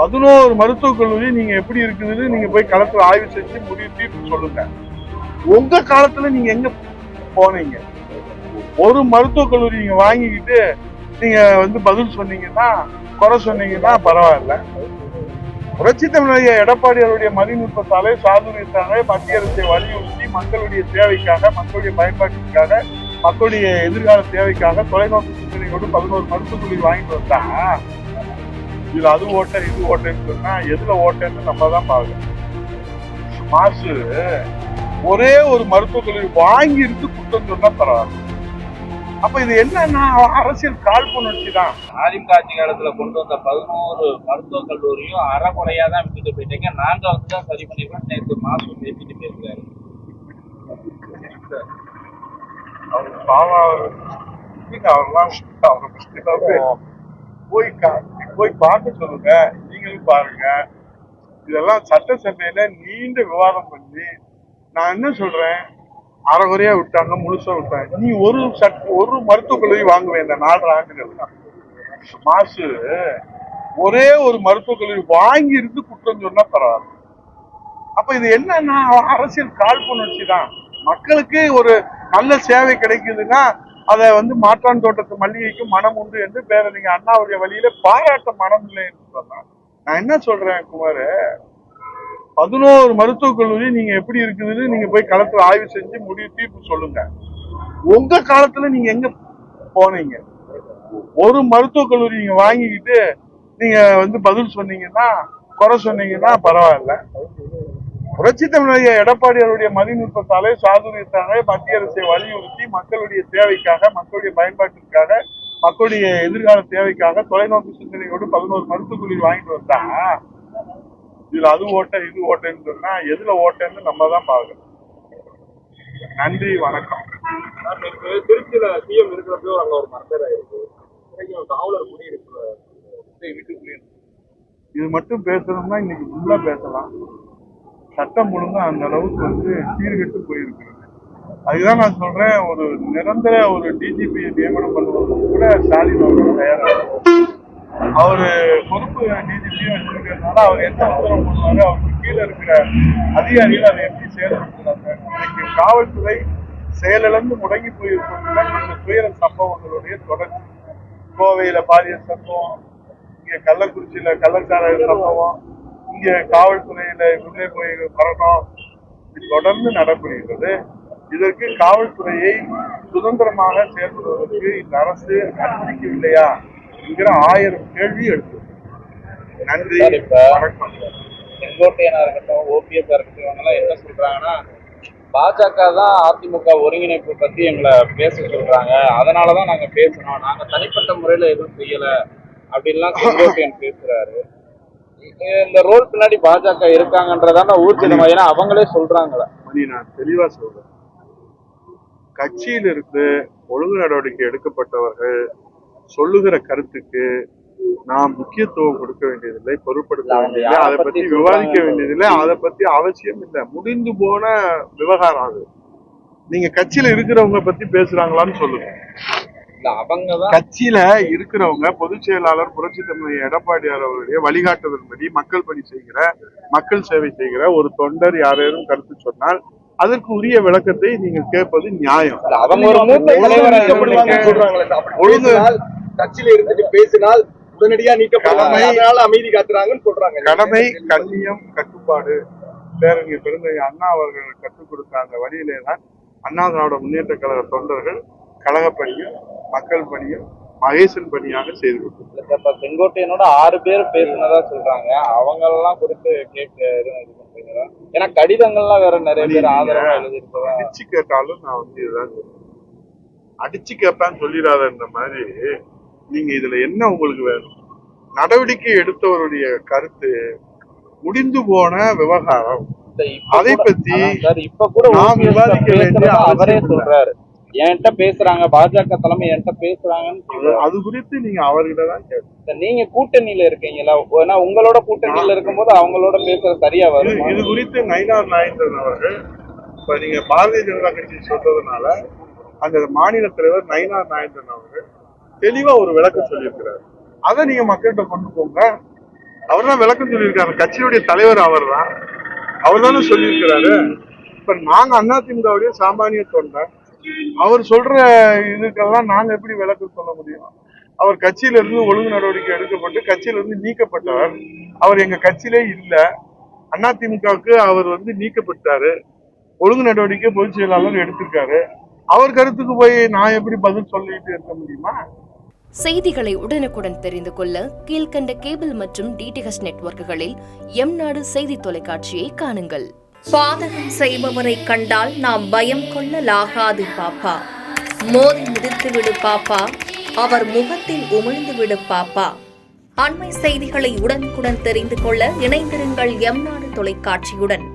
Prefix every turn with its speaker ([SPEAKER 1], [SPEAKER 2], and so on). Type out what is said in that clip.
[SPEAKER 1] 11 மருத்துவக் கல்லூரி நீங்க எப்படி இருக்குதுன்னு நீங்க போய் களத்துல ஆய்வு செஞ்சு முடிவு தீர்ப்பு சொல்லுங்க. உங்க காலத்துல நீங்க எங்க போனீங்க? ஒரு மருத்துவக் கல்லூரி நீங்க வாங்கிக்கிட்டு நீங்க பதில் சொன்னீங்கன்னா, குறை சொன்னீங்கன்னா பரவாயில்ல. புரட்சி தமிழக எடப்பாடி அவருடைய மதிநுட்பத்தாலே சாதுரியத்தாலே மத்திய அரசை வலியுறுத்தி மக்களுடைய தேவைக்காக, மக்களுடைய பயன்பாட்டிற்காக, மக்களுடைய எதிர்கால தேவைக்காக தொலைநோக்கு சிந்தனையோடு 11 மருத்துவக் கல்லூரி வாங்கிட்டு வந்தா, இதுல அது ஓட்ட இது ஓட்டன்னு சொன்னா எதுல ஓட்டன்னு நம்ம தான் பார்க்கணும். மாசு ஒரே ஒரு மருத்துவக் கல்லூரி வாங்கி இருந்து குற்றம் சொன்னா பரவாயில்ல. அப்ப இது என்னன்னா அரசியல் காழ்ப்புணர்ச்சி தான்.
[SPEAKER 2] அதிமுக ஆட்சி காலத்துல கொண்டு வந்த 11 மருத்துவக் கல்லூரியும் அறகுறையா தான் விட்டுட்டு போயிட்டீங்க. நாங்க வந்துதான் சரி பண்ணிருக்கோம். நேற்று மாசு பேசிட்டு பேசுறாரு.
[SPEAKER 1] அவர் பாவம் அவரெல்லாம் போய் பார்க்க சொல்லுங்க. நீங்களும் பாருங்க. இதெல்லாம் சட்டசபையில நீண்ட விவாதம் பண்ணி நான் என்ன சொல்றேன், அரைகுறையா விட்டாங்க, முழுசா விட்டாங்க. நீ ஒரு மருத்துவக் கல்லூரி வாங்குவேன் இந்த 4.5 ஆண்டுகள். மாசு ஒரே ஒரு மருத்துவக் கல்லூரி வாங்கி இருந்து குற்றம் சொன்னா பரவாயில்ல. அப்ப இது என்னன்னா அரசியல் காழ்ப்புணர்ச்சி தான். மக்களுக்கு ஒரு நல்ல சேவை கிடைக்குதுன்னா அதை மாற்றான் தோட்டத்து மல்லிகைக்கு மனம் உண்டு என்று பேரறிஞர் அண்ணாவுடைய வழியில பாராட்ட மனம் இல்லை என்று சொன்னார். நான் என்ன சொல்றேன் குமார், 11 மருத்துவக் கல்லூரி நீங்க எப்படி இருக்குதுன்னு நீங்க போய் களத்துல ஆய்வு செஞ்சு முடிவு தீர்ப்பு சொல்லுங்க. உங்க காலத்துல நீங்க எங்க போனீங்க? ஒரு மருத்துவக் கல்லூரி நீங்க வாங்கிக்கிட்டு நீங்க பதில் சொன்னீங்கன்னா, குறை சொன்னீங்கன்னா பரவாயில்ல. புரட்சி தமிழக எடப்பாடி அவருடைய மதிநுட்பத்தாலே சாதுரியத்தாலே மத்திய அரசை வலியுறுத்தி மக்களுடைய தேவைக்காக, மக்களுடைய பயன்பாட்டிற்காக, மக்களுடைய எதிர்கால தேவைக்காக தொலைநோக்கு சிந்தனையோடு 11 மருத்துவக் கல்லூரி வாங்கிட்டு வந்தா, இதுல அது ஓட்ட இது ஓட்டன்னு சொன்னா எதுல ஓட்டன்னு நம்ம தான் பார்க்கணும். நன்றி, வணக்கம்.
[SPEAKER 2] திருச்சியில சிஎம் இருக்கிறப்போ அங்க ஒரு மர்டர் ஆயிருக்கு. காவலர் குடியிருப்பு
[SPEAKER 1] இது மட்டும் பேசணும்னா இன்னைக்கு ஃபுல்லா பேசலாம். சட்டம் ஒழுங்கு அந்த அளவுக்கு சீர்கெட்டு போயிருக்கிறது. அதுதான் நான் சொல்றேன், ஒரு நிரந்தர ஒரு டிஜிபி நியமனம் பண்ணுவதற்கு கூட ஸ்டாலின் அவர்கள் தயாராக அவரு பொறுப்பு டிஜிபியும் வச்சிருக்கிறதுனால அவர் என்ன உத்தரவு பண்ணுவாரு, அவருக்கு கீழே இருக்கிற அதிகாரிகள் அதை எப்படி செயல்படுத்துறாங்க. இன்னைக்கு காவல்துறை செயலிழந்து முடங்கி போயிருப்பதுதான் இந்த துயர சம்பவங்களுடைய தொடர்ச்சி. கோவையில பாலியல் சம்பவம், இங்க கள்ளக்குறிச்சியில கள்ளச்சாராய சம்பவம், இங்க காவல்துறையில உள்ளே போய் மரணம் தொடர்ந்து நடைபெறுகிறது. இதற்கு காவல்துறையை சுதந்திரமாக செயல்படுவதற்கு இந்த அரசு அனுமதிக்கவில்லையா என்கிற 1000 கேள்வி எழுது. நன்றி, வணக்கம்.
[SPEAKER 2] செங்கோட்டையனா இருக்கட்டும், ஓபிஎஸ் இருக்கட்டும், இவங்கெல்லாம் என்ன சொல்றாங்கன்னா, பாஜக தான் அதிமுக ஒருங்கிணைப்பு பத்தி எங்களை பேச சொல்றாங்க, அதனாலதான் நாங்க பேசணும், நாங்க தனிப்பட்ட முறையில எதுவும் செய்யல அப்படின்லாம் செங்கோட்டையன் பேசுறாரு. இந்த ரோல் பின்னாடி பாஜக இருக்காங்கன்றதான ஊர்ஜிதமா, ஏன்னா அவங்களே சொல்றாங்களா.
[SPEAKER 1] நான் தெளிவா சொல்றேன், கட்சியில் இருந்து ஒழுங்கு நடவடிக்கை எடுக்கப்பட்டவர்கள் சொல்லுகிற கருத்துக்கு நாம் முக்கியத்துவம் கொடுக்க வேண்டியதில்லை, பொருட்படுத்த வேண்டியதில்லை, அதை பத்தி விவாதிக்க வேண்டியதில்லை, அதை பத்தி அவசியம் இல்லை. முடிந்து போன விவகாரம் அது. நீங்க கட்சியில இருக்கிறவங்க பத்தி பேசுறாங்களான்னு சொல்லுங்க. கட்சியில இருக்கிறவங்க பொதுச் செயலாளர் புரட்சி தமிழக எடப்பாடியார் அவருடைய வழிகாட்டுதல்படி மக்கள் சேவை செய்கிற ஒரு தொண்டர் யாரேனும் கருத்து சொன்னால் அதற்கு உரிய விளக்கத்தை நீங்க கேட்பது நியாயம்.
[SPEAKER 2] கட்சியில இருந்துட்டு பேசினால் உடனடியா நீக்கப்படாமல் அமைதி காத்துறாங்கன்னு சொல்றாங்க.
[SPEAKER 1] கடமை, கண்ணியம், கட்டுப்பாடு பேரறிஞர் பெருந்தகை அண்ணா அவர்கள் கற்றுக் கொடுத்த அந்த வழியிலே தான் அண்ணா திராவிட முன்னேற்ற கழக தொண்டர்கள் கழக பணியும் மக்கள் பணியும் மகேசன் பணியாக செய்து கொடுத்தாங்க.
[SPEAKER 2] செங்கோட்டையனோட 6 பேர் பேசுனதா சொல்றாங்க. அவங்க எல்லாம் குறித்து ஏன்னா கடிதங்கள்லாம் வேற நிறைய பேர் ஆதரவா எழுதிருக்கா.
[SPEAKER 1] அடிச்சு கேட்டாலும் நான் இதுதான் அடிச்சு கேட்பேன்னு சொல்லிடாத மாதிரி நீங்க இதுல என்ன உங்களுக்கு வேணும்? நடவடிக்கை எடுத்தவருடைய கருத்து முடிந்து போன விவகாரம், அதை பத்தி
[SPEAKER 2] இப்ப கூட நாம் விவாதிக்க வேண்டிய அவரே சொல்றாரு. என்கிட்ட பேசுறாங்க, பாஜக தலைமை என்கிட்ட பேசுறாங்கன்னு.
[SPEAKER 1] அது குறித்து நீங்க அவர்கிட்ட தான் கேட்க.
[SPEAKER 2] நீங்க கூட்டணியில இருக்கீங்களா? ஏன்னா உங்களோட கூட்டணியில இருக்கும்போது அவங்களோட பேசுறது சரியா வரும்.
[SPEAKER 1] இது குறித்து நயினார் நாகேந்திரன் அவர்கள் இப்ப நீங்க பாரதிய ஜனதா கட்சி சொல்றதுனால அந்த மாநில தலைவர் நயினார் நாகேந்திரன் அவர்கள் தெளிவா ஒரு விளக்கம் சொல்லியிருக்கிறார். அதை நீங்க மக்கள்கிட்ட கொண்டு போங்க. அவர் தான் விளக்கம் சொல்லியிருக்காரு. கட்சியுடைய தலைவர் அவர் தான், அவர் தானே சொல்லியிருக்கிறாரு. இப்ப நாங்க அதிமுகவுடைய சாமானிய தொண்டர், அவர் சொல்ற இதுக்கெல்லாம் நாங்க எப்படி விளக்கம் சொல்ல முடியும்? அவர் கட்சியில இருந்து ஒழுங்கு நடவடிக்கை எடுக்கப்பட்டு கட்சியில இருந்து நீக்கப்பட்டவர். அவர் எங்க கட்சியிலே இல்ல. அதிமுகவுக்கு அவர் நீக்கப்பட்டாரு. ஒழுங்கு நடவடிக்கை பொதுச் செயலாளர் எடுத்திருக்காரு. அவர் கருத்துக்கு போய் நான் எப்படி பதில் சொல்லிட்டு இருக்க முடியுமா?
[SPEAKER 3] செய்திகளை உடனுக்குடன் தெரிந்து கொள்ள கீழ்கண்ட கேபிள் மற்றும் டிடிஹெச் நெட்வொர்க்குகளில் எம்நாடு செய்தி தொலைக்காட்சியை காணுங்கள்.
[SPEAKER 4] பாதகம் செய்பவரை கண்டால் நாம் பயம் கொள்ளலாகாது பாப்பா. மோதி மிதித்து விடு பாப்பா, அவர் முகத்தில் உமிழ்ந்து விடு பாப்பா. அண்மை செய்திகளை உடனுக்குடன் தெரிந்து கொள்ள இணைந்திருங்கள் எம்நாடு தொலைக்காட்சியுடன்.